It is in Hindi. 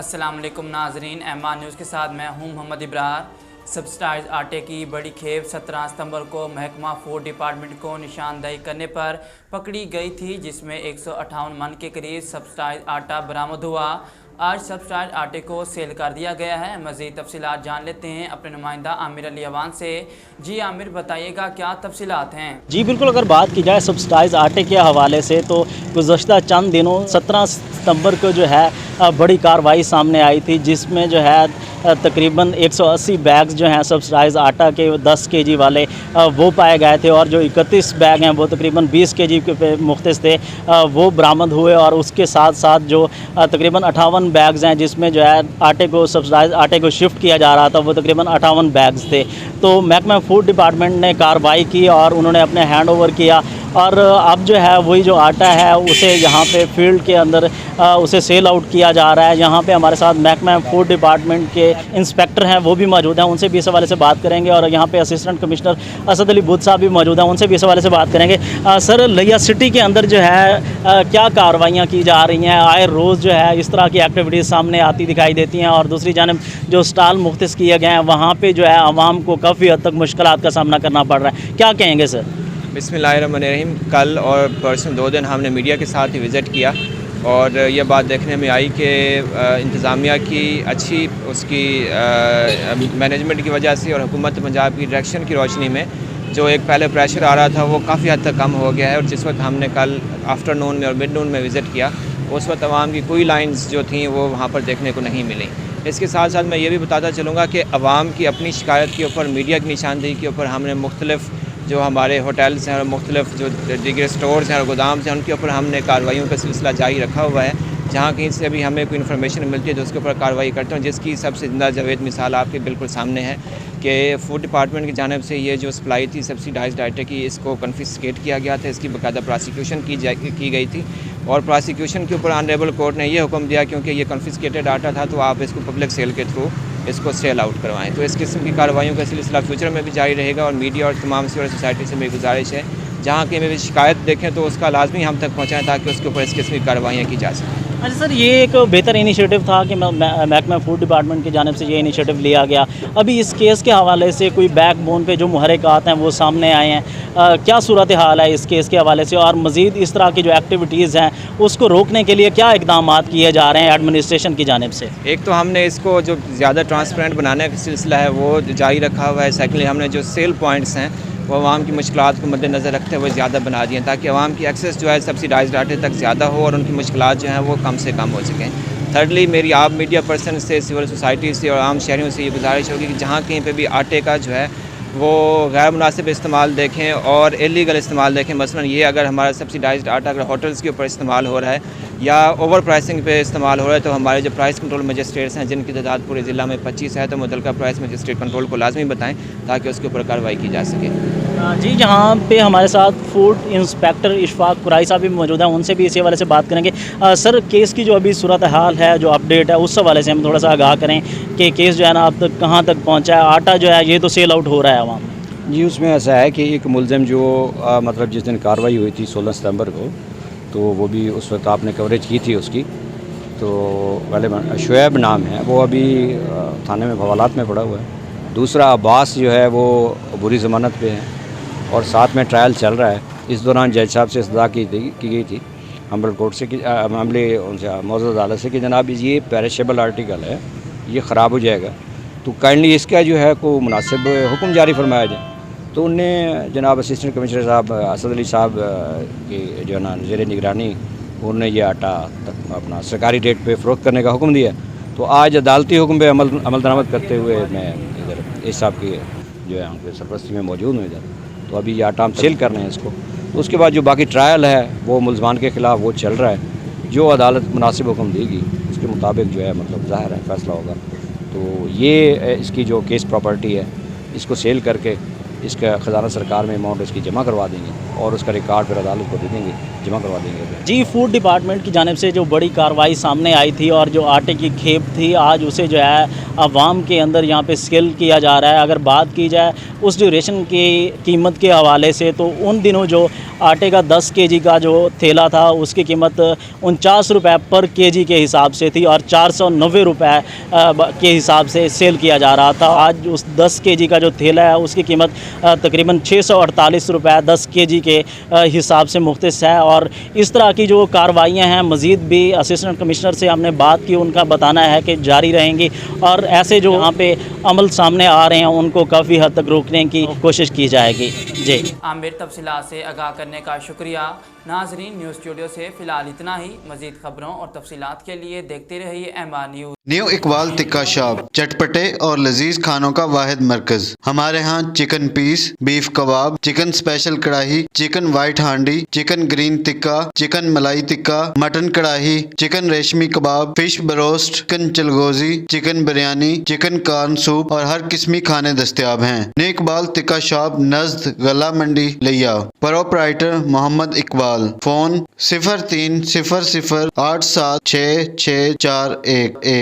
अस्सलाम वालेकुम नाजरीन, एमआर न्यूज़ के साथ मैं हूं मोहम्मद इब्रार। सब्सिडाइज आटे की बड़ी खेप 17 सितंबर को महकमा फूड डिपार्टमेंट को निशानदेही करने पर पकड़ी गई थी, जिसमें 158 मन के करीब सब्सिडाइज आटा बरामद हुआ। आज सब्सिडाइज आटे को सेल कर दिया गया है। मज़ीद तफसीलात जान लेते हैं अपने नुमाइंदा आमिर अली अवान से। जी आमिर, बताइएगा क्या तफसीलात हैं? जी बिल्कुल, अगर बात की जाए सब्सिडाइज आटे के हवाले से तो गुज़श्ता चंद दिनों 17 सितंबर को जो है बड़ी कार्रवाई सामने आई थी, जिसमें जो है तकरीबन 180 बैग्स जो हैं सब्सिडाइज आटा के 10 केजी वाले वो पाए गए थे, और जो 31 बैग हैं वो तकरीबन 20 केजी के पे मुख्तस थे वो बरामद हुए। और उसके साथ साथ जो तकरीबन 58 बैग्स हैं जिसमें जो है आटे को सब्सिडाइज आटे को शिफ्ट किया जा रहा था, वो तकरीबन 58 बैग्स थे। तो महकमा फूड डिपार्टमेंट ने कार्रवाई की और उन्होंने अपने हैंड ओवर किया, और अब जो है वही जो आटा है उसे यहाँ पे फील्ड के अंदर उसे सेल आउट किया जा रहा है। यहाँ पे हमारे साथ महकमा फूड डिपार्टमेंट के इंस्पेक्टर हैं, वो भी मौजूद हैं, उनसे भी इस हवाले से बात करेंगे। और यहाँ पे असिस्टेंट कमिश्नर असद अली बुद्ध साहब भी मौजूद हैं, उनसे भी इस हवाले से बात करेंगे। सर, लिया सिटी के अंदर जो है क्या कार्रवाइयाँ की जा रही हैं? आए रोज़ जो है इस तरह की एक्टिविटीज़ सामने आती दिखाई देती हैं, और दूसरी जानब जो स्टॉल मुख्तस किए गए हैं वहाँ पर जो है आवाम को काफ़ी हद तक मुश्किलात का सामना करना पड़ रहा है, क्या कहेंगे सर? बिस्मिल्लाहिर्रहमानिर्रहीम। कल और परसों 2 दिन हमने मीडिया के साथ ही विज़िट किया, और ये बात देखने में आई कि इंतज़ामिया की अच्छी उसकी मैनेजमेंट की वजह से और हुकूमत पंजाब की डायरेक्शन की रोशनी में जो एक पहले प्रेशर आ रहा था वो काफ़ी हद तक कम हो गया है। और जिस वक्त हमने कल आफ्टरनून में और मिड नून में विज़िट किया, उस वक्त आवाम की कोई लाइन्स जो थी वो वहाँ पर देखने को नहीं मिली। इसके साथ साथ मैं ये भी बताता चलूँगा कि आवाम की अपनी शिकायत के ऊपर, मीडिया की निशानदेही के ऊपर हमने मुख्तलिफ़ जो हमारे होटल्स हैं और मुख्तलिफ़ जो दीगर स्टोर्स हैं और गोदाम्स हैं उनके ऊपर हमने कार्रवाइयों का सिलसिला जारी रखा हुआ है। जहाँ कहीं से भी हमें कोई इन्फॉर्मेशन मिलती है तो उसके ऊपर कार्रवाई करते हैं, जिसकी सबसे ज़िंदा जावेद मिसाल आपके बिल्कुल सामने है कि फूड डिपार्टमेंट की जानिब से ये जो सप्लाई थी सब्सिडाइज्ड आटे की, इसको कन्फिस्केट किया गया था, इसकी बाकायदा प्रोसिक्यूशन की गई थी। और प्रोसिक्यूशन के ऊपर ऑनरेबल कोर्ट ने ये हुक्म दिया क्योंकि ये कन्फिस्केटेड आटा था तो आप इसको पब्लिक सेल के थ्रू इसको सेल आउट करवाएं। तो इस किस्म की कार्रवाइयों का सिलसिला फ्यूचर में भी जारी रहेगा। और मीडिया और तमाम सिविल सोसाइटी से मेरी गुजारिश है, जहाँ की भी शिकायत देखें तो उसका लाजमी हम तक पहुँचाएँ ताकि उसके ऊपर इस किस्म की कार्रवाइयाँ की जा सकें। अच्छा सर, ये एक बेहतर इनिशिएटिव था कि महकमा फूड डिपार्टमेंट की जानिब से ये इनिशिएटिव लिया गया। अभी इस केस के हवाले से कोई बैकबोन पे जो मुहर्रिकात हैं वो सामने आए हैं, क्या सूरत हाल है इस केस के हवाले से? और मज़ीद इस तरह की जो एक्टिविटीज़ हैं उसको रोकने के लिए क्या इकदाम किए जा रहे हैं एडमिनिस्ट्रेशन की जानिब से? एक तो हमने इसको जो ज़्यादा ट्रांसपेरेंट बनाने का सिलसिला है वो जारी रखा हुआ है। सेकेंडली हमने जो सेल पॉइंट्स हैं वो आवाम की मुश्किलात को मद्देनज़र रखते हुए ज़्यादा बना दिए ताकि आवाम की एक्सेस जो है सब्सिडाइज्ड आटे तक ज़्यादा हो और उनकी मुश्किलात जो हैं वो कम से कम हो सकें। थर्डली मेरी आप मीडिया पर्सन से, सिविल सोसाइटी से और आम शहरियों से ये गुजारिश होगी कि जहाँ कहीं पे भी आटे का जो है वो गैर मुनासिब इस्तेमाल देखें और इलीगल इस्तेमाल देखें। मसलन ये अगर हमारा सब्सिडाइज्ड आटा अगर होटल्स के ऊपर इस्तेमाल हो रहा है या ओवर प्राइसिंग पे इस्तेमाल हो रहा है तो हमारे जो प्राइस कंट्रोल मजिस्ट्रेट्स हैं जिनकी तादाद पूरे ज़िला में 25 है, तो मुतल्लिका प्राइस मजिस्ट्रेट कंट्रोल को लाजमी बताएं ताकि उसके ऊपर कार्रवाई की जा सके। जी, यहाँ पे हमारे साथ फूड इंस्पेक्टर इशफाक कुराई साहब भी मौजूद हैं, उनसे भी इसी हवाले से बात करेंगे। सर, केस की जो अभी सूरत हाल है, जो अपडेट है, उस हवाले से हम थोड़ा सा आगाह करें कि केस जो है ना अब तक कहाँ तक पहुँचा है? आटा जो है ये तो सेल आउट हो रहा है आवाम। जी, उसमें ऐसा है कि एक मुलज़िम जो मतलब जिस दिन कार्रवाई हुई थी 16 सितंबर को, तो वो भी उस वक्त आपने कवरेज की थी उसकी, तो पहले शुएब नाम है, वो अभी थाने में हवालात में पड़ा हुआ है। दूसरा अब्बास जो है वो बुरी ज़मानत पे है और साथ में ट्रायल चल रहा है। इस दौरान जज साहब से इस्तदा की गई थी अम्बल कोर्ट से, मामले उनसे मौजूद अदालत से कि जनाब ये पेरिशेबल आर्टिकल है, ये ख़राब हो जाएगा, तो काइंडली इसका जो है को मुनासिब हुक्म जारी फरमाया जाए। तो उनने जनाब असिस्टेंट कमिश्नर साहब असद अली साहब की जो है ना ज़ेरे निगरानी उन्होंने ये आटा अपना सरकारी रेट पे फ़रोख्त करने का हुक्म दिया। तो आज अदालती हुक्म पे अमल दरामद करते हुए मैं इधर इस साहब की जो है उनके सरपरस्ती में मौजूद हूँ इधर। तो अभी ये आटा हम सेल कर रहे हैं इसको। तो उसके बाद जो बाकी ट्रायल है वो मुलज़मान के ख़िलाफ़ वो चल रहा है, जो अदालत मुनासिब हुक्म देगी उसके मुताबिक जो है मतलब ज़ाहिर है फ़ैसला होगा। तो ये इसकी जो केस प्रॉपर्टी है इसको सेल करके इसका ख़जाना सरकार में अमाउंट इसकी जमा करवा देंगे और उसका रिकॉर्ड फिर अदालत को दे देंगे, जमा करवा देंगे। जी, फूड डिपार्टमेंट की जानिब से जो बड़ी कार्रवाई सामने आई थी और जो आटे की खेप थी, आज उसे जो है अवाम के अंदर यहाँ पे सेल किया जा रहा है। अगर बात की जाए उस ड्यूरेशन की कीमत के हवाले से, तो उन दिनों जो आटे का 10 केजी का जो थैला था उसकी कीमत 49 रुपये पर केजी के हिसाब से थी और 490 रुपये के हिसाब से सेल किया जा रहा था। आज उस 10 केजी का जो थैला है उसकी कीमत तकरीबन 648 रुपये 10 केजी के हिसाब से मुख्तस है। और इस तरह की जो कार्रवाइयाँ हैं, मज़ीद भी असिस्टेंट कमिश्नर से हमने बात की, उनका बताना है कि जारी रहेंगी और ऐसे जो यहाँ पे अमल सामने आ रहे हैं उनको काफ़ी हद तक रोकने की कोशिश की जाएगी। जी, आमिर तफसीलात से आगाह करने का शुक्रिया। नाजरीन, न्यूज़ स्टूडियो से फ़िलहाल इतना ही। मज़ीद खबरों और तफसीलात के लिए देखते रहिए MR news. New Iqbal tikka shop, चटपटे और लजीज खानों का वाहिद मरकज। हमारे यहाँ chicken piece, beef kebab, chicken special kadai, chicken white handi, chicken green tikka, chicken malai tikka, mutton kadai, chicken reshmi kebab, fish broast, chicken चलगोजी, chicken biryani, chicken corn soup और हर किस्मी खाने दस्तयाब हैं। न्यू इकबाल टिक्का शॉप, नज़द गला मंडी, लिया। प्रोपराइटर मोहम्मद इकबाल। फ़ोन 0300 87 6 6 4 1 1।